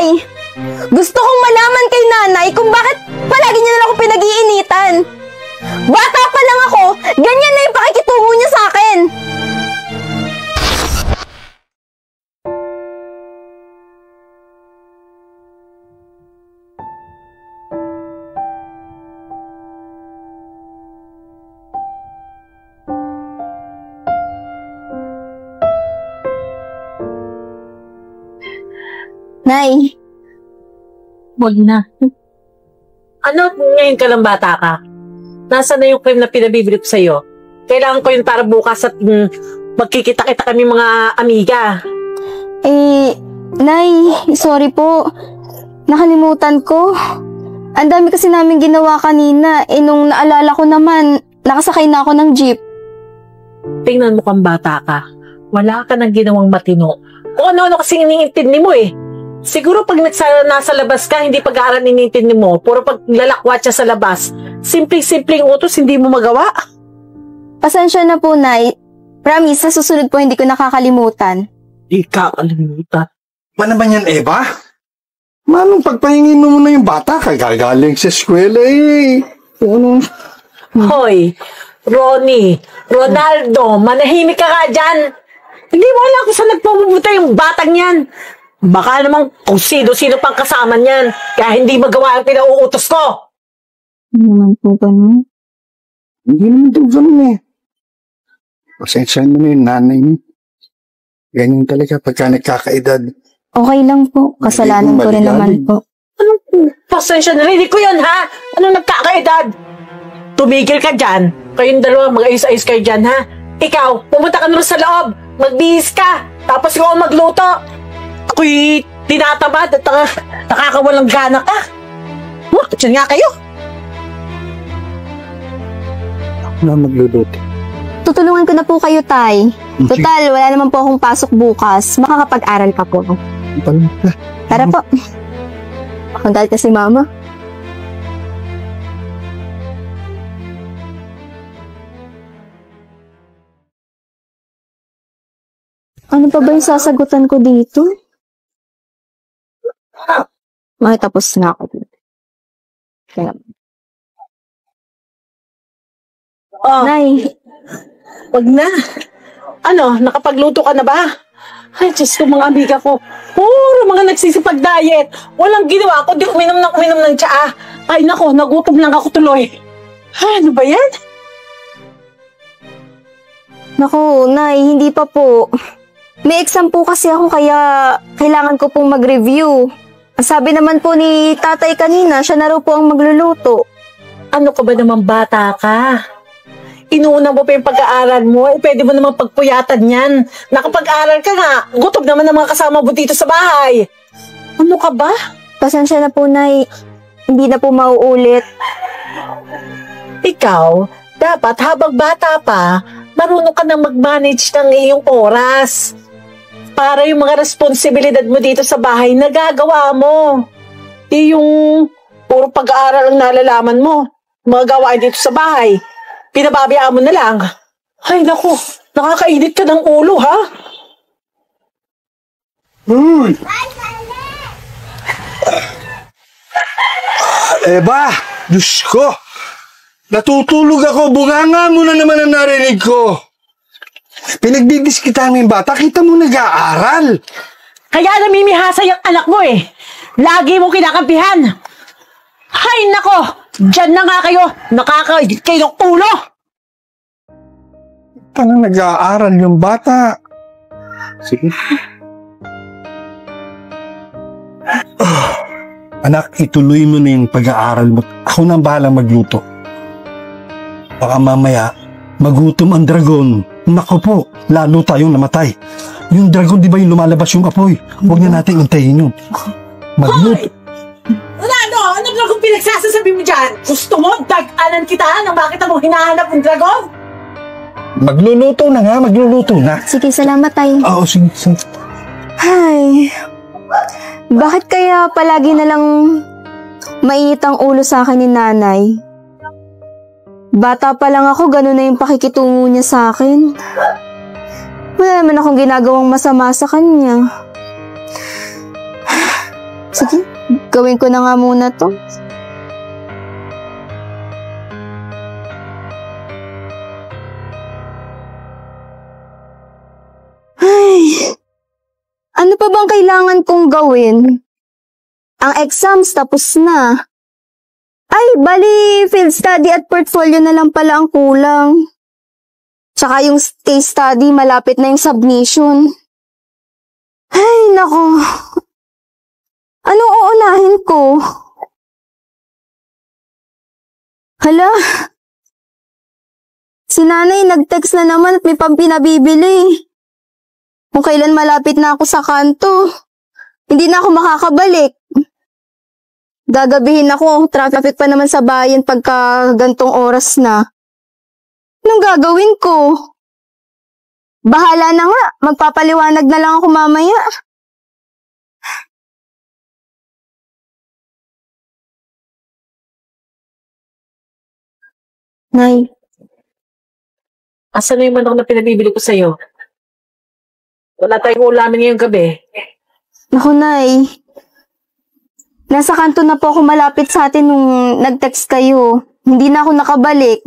Tay! Gusto kong malaman kay nanay kung bakit palagi niya na ako pinag-iinitan. Bata pa lang ako, ganyan na yung pakikitungo niya sa akin. Nay. Huwag na. Ano, ngayon ka lang bata ka? Nasaan na yung cream na pinabibili ko sa'yo? Kailangan ko yun para bukas at magkikita-kita kami mga amiga. Nay, sorry po. Nakalimutan ko. Ang dami kasi namin ginawa kanina. Nung naalala ko naman, nakasakay na ako ng jeep. Tingnan mo kang bata ka. Wala ka nang ginawang matino. Kung ano-ano kasi iniintindi mo eh. Siguro pag nasa labas ka, hindi pag-aaral iniintindi mo. Puro pag lalakwat siya sa labas. Simpleng-simpleng utos, hindi mo magawa. Pasensya na po, Nay. Promise, sa susunod po hindi ko nakakalimutan. Di kakalimutan. Pa naman yan, Eva? Manong pagpahingin mo muna yung bata, kagagaling sa eskwela eh. Ano? Hoy, Ronnie, Ronaldo, manahimik ka ka dyan. Hindi mo alam kung saan nagpupunta yung batang yan. Baka naman kung sino-sino pang kasama niyan, kaya hindi magawa ang pinauutos ko. Hindi naman po ganun. Hindi naman ito ganun eh. Pasensya mo na yung nanay mo. Ganyan talaga pagka nagkakaedad. Okay lang po. Kasalanan ko rin naman po. Anong pasensya na? Hindi ko yan, ha? Anong nagkakaedad? Tumigil ka dyan. Kayong dalawa, mag-ayos-ayos kayo dyan, ha? Ikaw, pumunta ka naman sa loob. Magbihis ka. Tapos ikaw magluto. Ako'y tinatamad at nakakawalang gana ka. Diyan nga kayo. Ako na magluluto. Tutulungan ko na po kayo, Tay. Total, wala naman po akong pasok bukas. Makakapag-aral pa po. Tara po. Magagalit ka si Mama. Ano pa ba yung sasagutan ko dito? Ay, tapos na ako dito. Kaya... Oh, Nay. wag na. Ano, nakapagluto ka na ba? Ay, Diyos ko, mga amiga ko. Puro mga nagsisipag-diet. Walang ginawa ko, di uminom ng tsaa. Ay, nako, nagutom lang ako tuloy. Ay, ano ba yan? Naku, Nay, hindi pa po. May exam po kasi ako kaya kailangan ko pong mag-review. Sabi naman po ni tatay kanina, siya na raw po ang magluluto. Ano ka ba naman bata ka? Inuuna mo pa yung pag-aaral mo, pwede mo naman pagpuyatan yan. Nakapag-aaral ka nga, gutom naman ng mga kasama mo dito sa bahay. Ano ka ba? Pasensya na po, Nay. Hindi na po mauulit. Ikaw, dapat habang bata pa, marunong ka nang mag-manage ng iyong oras. Para yung mga responsibilidad mo dito sa bahay, nagagawa mo. Di yung puro pag-aaral ang nalalaman mo. Mga gawain dito sa bahay. Pinababayaan mo na lang. Ay, naku. Nakakainit ka ng ulo, ha? Uy! Eba! Diyos ko! Natutulog ako. Bunganga mo na naman ang narinig ko. Pinagdidiskitahan mo yung bata. Kita mo nag-aaral. Kaya namimihasa yung anak mo eh. Lagi mo kinakampihan. Hay, nako! Diyan na nga kayo. Nakakaigit kayo ng ulo. Parang nag-aaral yung bata. Sige. Anak, ituloy mo na yung pag-aaral mo. Ako na ang bahalang magluto. Baka mamaya, magutom ang dragon. Naku po, lalo tayong namatay. Yung dragon, di ba yung lumalabas yung apoy? Huwag na natin intayin yun. Magluto. Ano dragon pinagsasasabi mo dyan? Gusto mo, dag-anan kita nang bakit mo hinahanap yung dragon? Magluluto na nga, magluluto na. Sige, salamat, Tay. Oo, sige. Ay, bakit kaya palagi na lang mainit ang ulo sa akin ni Nanay? Bata pa lang ako, gano'n na yung pakikitungo niya sa akin. Wala naman akong ginagawang masama sa kanya. Sige, gawin ko na nga muna to. Ay, ano pa bang kailangan kong gawin? Ang exams tapos na. Ay, bali, field study at portfolio na lang pala ang kulang. Tsaka yung case study, malapit na yung submission. Ay, nako. Anong uunahin ko? Hala? Si nanay nag-text na naman at may pampinabibili. Kung kailan malapit na ako sa kanto, hindi na ako makakabalik. Gagabihin ako, traffic pa naman sa bayan pagka gantong oras na. Anong gagawin ko? Bahala na nga, magpapaliwanag na lang ako mamaya. Nay. Asan na yung manok na pinabibili ko sa'yo? Wala tayong ulamin ngayong gabi. Naku, Nay. Nasa kanto na po ako malapit sa atin nung nag-text kayo. Hindi na ako nakabalik.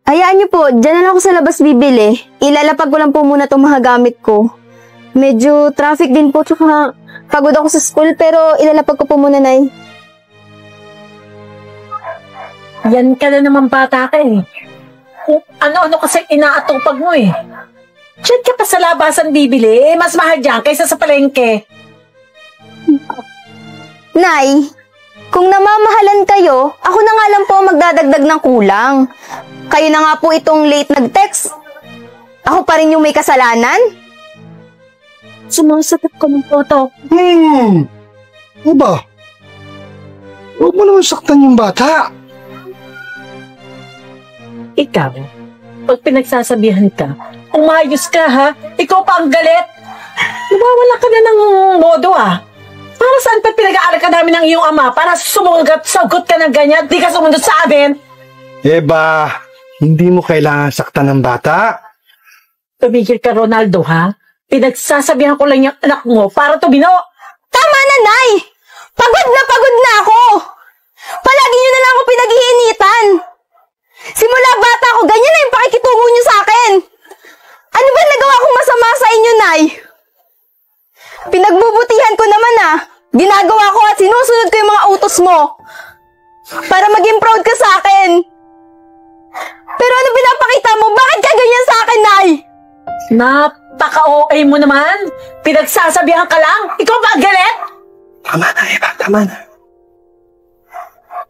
Hayaan niyo po, dyan na lang ako sa labas bibili. Ilalapag ko lang po muna itong mga gamit ko. Medyo traffic din po, tsaka pagod ako sa school, pero ilalapag ko po muna, Nay. Yan ka na naman bata ka eh. Kung ano-ano kasi inaatupag mo eh. Diyan ka pa sa labasan bibili, mas mahal dyan kaysa sa palengke. Nay, kung namamahalan kayo, ako na nga lang po ang magdadagdag ng kulang. Kayo na nga po itong late nag-text. Ako pa rin yung may kasalanan? Sumasakit ka ng photo. Ano ba? Huwag mo naman saktan yung bata. Ikaw, pag pinagsasabihan ka, umayos ka ha, ikaw pa ang galit. Nawawala ka na ng modo ah. Para saan pa pinag-aaral ka namin ng iyong ama para sagot ka ng ganyan, di ka sumunod sa amin? Eba, hindi mo kailangan saktan ng bata. Tumigil ka, Ronaldo, ha? Pinagsasabihan ko lang yung anak mo para tumino. Tama na, Nay! Pagod na ako! Palagi niyo na lang ako pinag-iinitan! Simula bata ako, ganyan na yung pakikitungo niyo sa akin! Ano ba nagawa kong masama sa inyo, Nay? Pinagbubutihan ko naman ah! Ginagawa ko at sinusunod ko yung mga utos mo! Para maging proud ka sa akin! Pero ano pinapakita mo? Bakit ka ganyan sa akin, Nay? Napaka-OA mo naman! Pinagsasabihan ka lang! Ikaw ba ang galit? Tama na, Eba, tama na.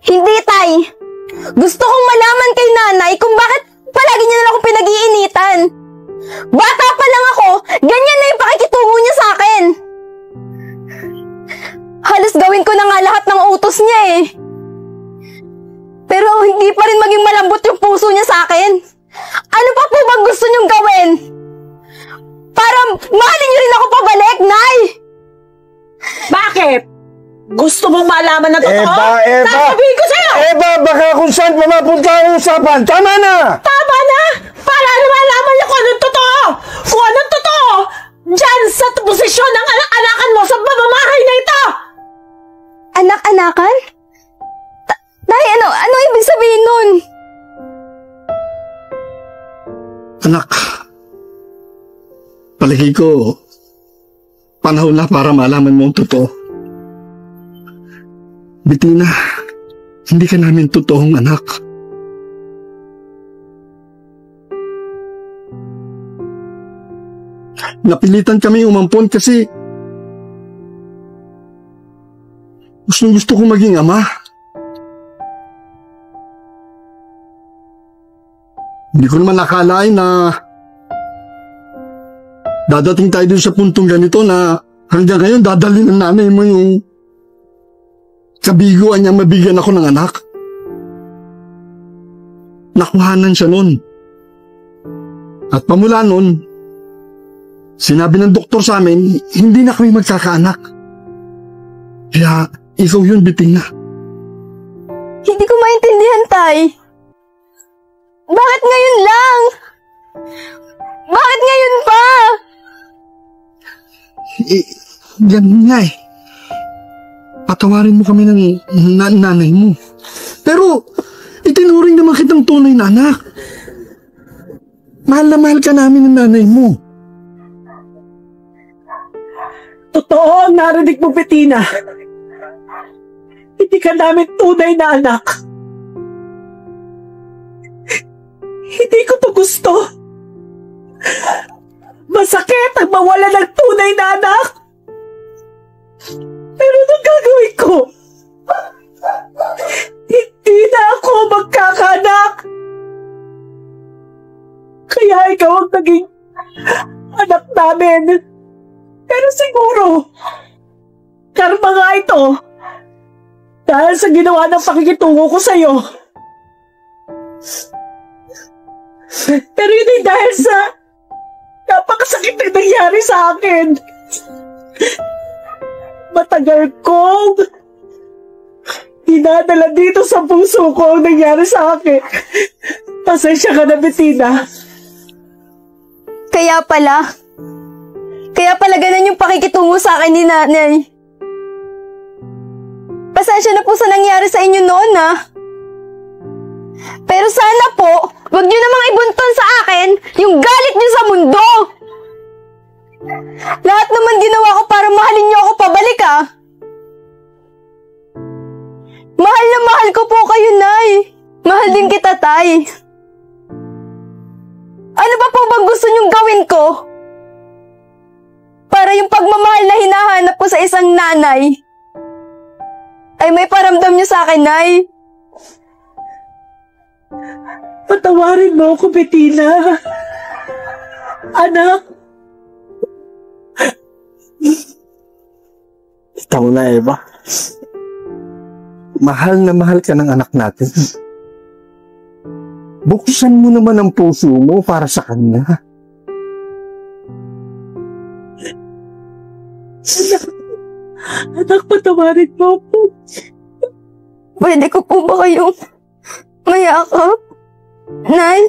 Hindi, Tay! Gusto kong malaman kay Nanay kung bakit palagi niya na lang akong pinag-iinitan. Bata pa lang ako, ganyan na yung pakikitungo niya sa akin. Halos gawin ko na nga lahat ng utos niya eh. Pero hindi pa rin maging malambot yung puso niya sa akin. Ano pa po bang gusto niyong gawin? Para mahalin niyo rin ako pabalik, Nay! Bakit? Gusto mong malaman na totoo? Eba! Sasabihin ko sa'yo! Eba, baka kung saan pa mapunta ang usapan. Tama na! Tama na! Para malaman niyo kung anong totoo! Kung anong totoo! Diyan sa posisyon ng anak-anakan mo sa pamamahay na ito! Anak-anakan? Tay, ano ibig sabihin nun? Anak, palagi ko, panahon na para malaman mo ang totoo. Bettina, hindi ka namin totoong anak. Napilitan kami umampon kasi gusto kong maging ama. Hindi ko naman nakalain na dadating tayo dun sa puntong ganito na hanggang ngayon dadalhin ng nanay mo yung kabiguan niya mabigyan ako ng anak. Nakuhanan siya nun. At pamula nun, sinabi ng doktor sa amin, hindi na kami magkakaanak. Kaya ikaw yun, Bettina. Hindi ko maintindihan, Tay. Bakit ngayon lang? Bakit ngayon pa? Ganun nga eh. patawarin mo kami ng nanay mo. Pero, itinuring naman kitang tunay na anak. Mahal na mahal ka namin ng nanay mo. Totoo ang narinig mo, Bettina. Hindi ka namin tunay na anak. Hindi ko to gusto. Masakit ang mawala ng tunay na anak. Pero anong gagawin ko? Hindi na ako magkakaanak. Kaya ikaw ang naging anak namin. Pero siguro, karma nga ito. Dahil sa ginawa ng pakikitungo ko sa'yo. Pero yun ay dahil sa napakasakit na nangyari sa akin. Matagal kong dinadala dito sa puso ko ang nangyari sa akin. Pasensya ka na, Bettina. Kaya pala ganun yung pakikitungo sa akin ni nanay. Pasensya na po sa nangyari sa inyo noon, ha? Pero sana po, wag niyo namang ibunton sa akin yung galit niyo sa mundo. Lahat naman ginawa ko para mahalin niyo ako pabalik, ha? Mahal na mahal ko po kayo, Nay. Mahal din kita, Tay. Ano ba po bang gusto niyong gawin ko? Para yung pagmamahal na hinahanap ko sa isang nanay ay may paramdam niyo sa akin, Nay. Patawarin mo ako, Bettina. Anak. Ikaw na, Eva. Mahal na mahal ka ng anak natin. Buksan mo naman ang puso mo para sa kanya. Anak, patawarin mo ako. Pwede ko po ba kayong mayakap? Nay?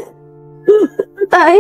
Tay?